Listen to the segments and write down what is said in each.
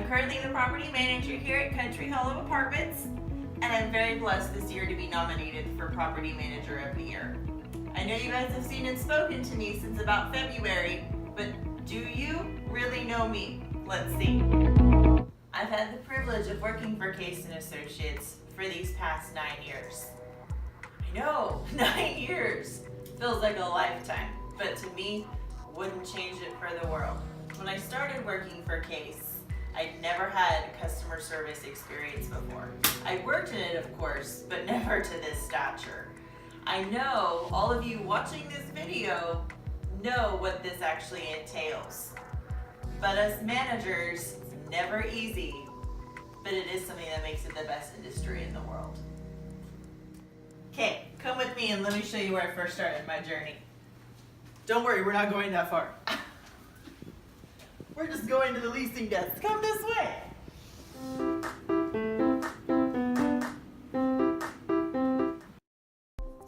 currently the property manager here at Country Hollow Apartments, and I'm very blessed this year to be nominated for Property Manager of the Year. I know you guys have seen and spoken to me since about February, but do you really know me? Let's see. I've had the privilege of working for Case & Associates for these past 9 years. I know, 9 years! Feels like a lifetime, but to me, wouldn't change it for the world. When I started working for Case, I'd never had customer service experience before. I worked in it, of course, but never to this stature. I know all of you watching this video know what this actually entails. But us managers, it's never easy, but it is something that makes it the best industry in the world. Okay, come with me and let me show you where I first started my journey. Don't worry, we're not going that far. We're just going to the leasing desk. Come this way.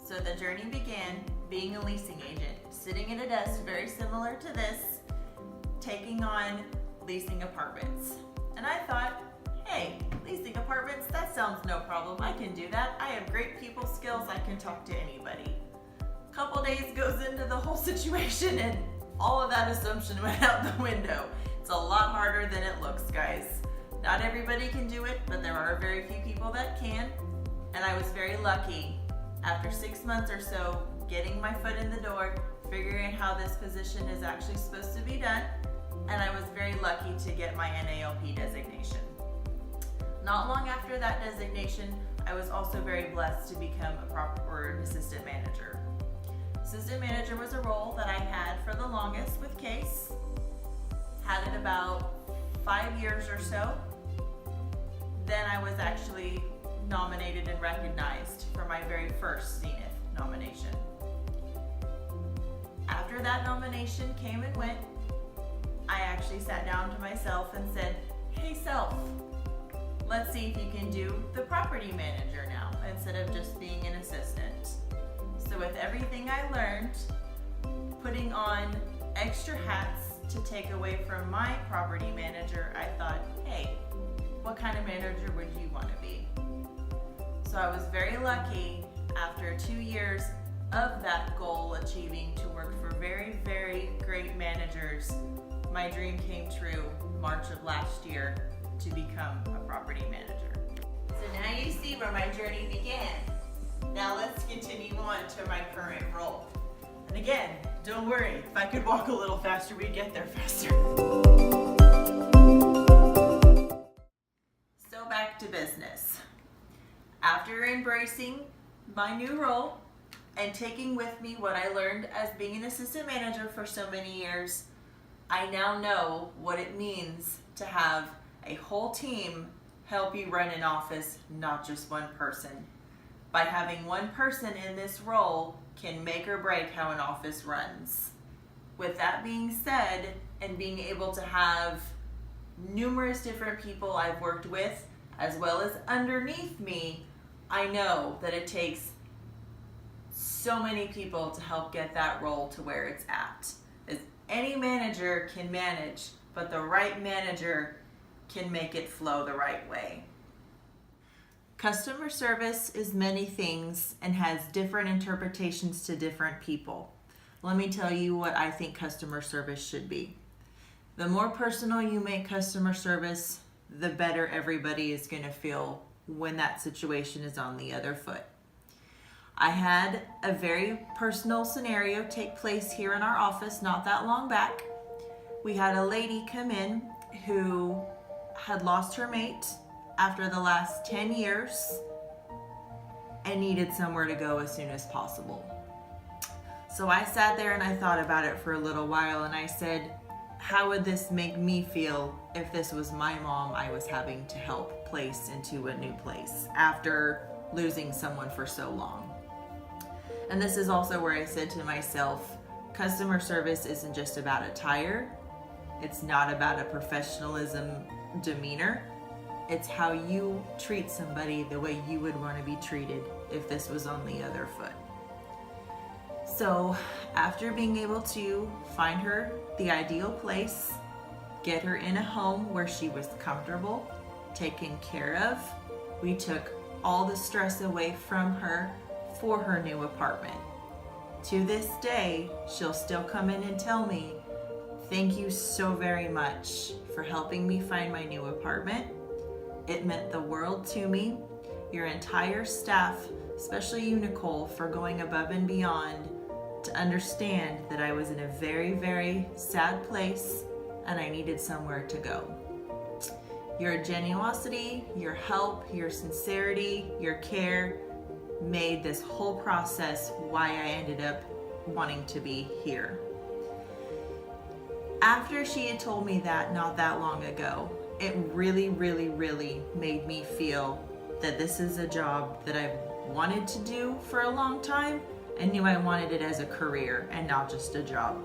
So the journey began being a leasing agent, sitting at a desk very similar to this, taking on leasing apartments. And I thought, hey, leasing apartments, that sounds no problem. I can do that. I have great people skills. I can talk to anybody. A couple days goes into the whole situation and all of that assumption went out the window. It's a lot harder than it looks, guys. Not everybody can do it, but there are very few people that can. And I was very lucky, after 6 months or so, getting my foot in the door, figuring how this position is actually supposed to be done, and I was very lucky to get my NALP designation. Not long after that designation, I was also very blessed to become an assistant manager. Assistant manager was a role that I had for the longest with Case. Had it about 5 years or so. Then I was actually nominated and recognized for my very first Zenith nomination. After that nomination came and went, I actually sat down to myself and said, hey self, let's see if you can do the property manager now instead of just being an assistant. So with everything I learned, putting on extra hats to take away from my property manager, I thought, hey, what kind of manager would you want to be? So I was very lucky after 2 years of that goal achieving to work for very, very great managers. My dream came true March of last year to become a property manager. So now you see where my journey began. Now let's continue on to my current role. And again, don't worry, if I could walk a little faster, we'd get there faster. So back to business. After embracing my new role and taking with me what I learned as being an assistant manager for so many years, I now know what it means to have a whole team help you run an office, not just one person. By having one person in this role can make or break how an office runs. With that being said, and being able to have numerous different people I've worked with, as well as underneath me, I know that it takes so many people to help get that role to where it's at. As any manager can manage, but the right manager can make it flow the right way. Customer service is many things and has different interpretations to different people. Let me tell you what I think customer service should be. The more personal you make customer service, the better everybody is going to feel when that situation is on the other foot. I had a very personal scenario take place here in our office not that long back. We had a lady come in who had lost her mate after the last 10 years and needed somewhere to go as soon as possible. So I sat there and I thought about it for a little while and I said, how would this make me feel if this was my mom I was having to help place into a new place after losing someone for so long? And this is also where I said to myself, customer service isn't just about attire. It's not about a professionalism demeanor. It's how you treat somebody the way you would want to be treated if this was on the other foot. So after being able to find her the ideal place, get her in a home where she was comfortable, taken care of. We took all the stress away from her for her new apartment. To this day, she'll still come in and tell me, "Thank you so very much for helping me find my new apartment. It meant the world to me. Your entire staff, especially you, Nicole, for going above and beyond to understand that I was in a very, very sad place and I needed somewhere to go. Your generosity, your help, your sincerity, your care made this whole process why I ended up wanting to be here." After she had told me that not that long ago, it really, really, really made me feel that this is a job that I've wanted to do for a long time and knew I wanted it as a career and not just a job.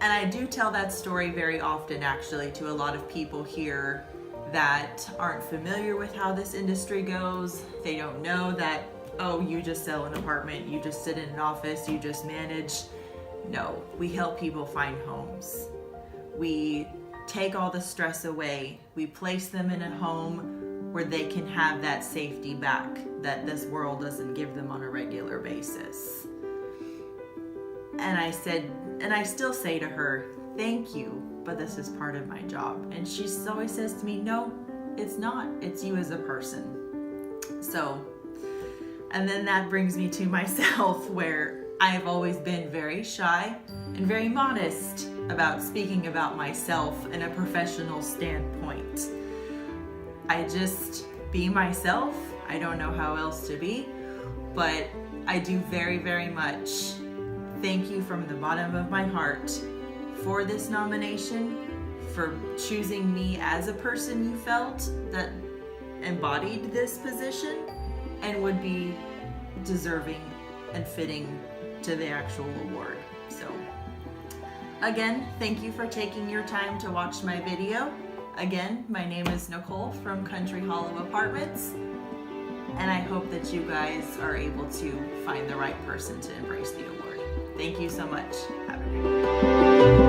And I do tell that story very often, actually, to a lot of people here that aren't familiar with how this industry goes. They don't know that, oh, you just sell an apartment, you just sit in an office, you just manage. No, we help people find homes. We take all the stress away. We place them in a home where they can have that safety back that this world doesn't give them on a regular basis. And I said, and I still say to her, "Thank you, but this is part of my job." And she always says to me, "No, it's not. It's you as a person." So, and then that brings me to myself, where I've always been very shy and very modest about speaking about myself in a professional standpoint. I just be myself. I don't know how else to be, but I do very, very much thank you from the bottom of my heart for this nomination, for choosing me as a person you felt that embodied this position and would be deserving and fitting to the actual award. So again, thank you for taking your time to watch my video. Again, my name is Nicole from Country Hollow Apartments, and I hope that you guys are able to find the right person to embrace the award. Thank you so much. Have a great day.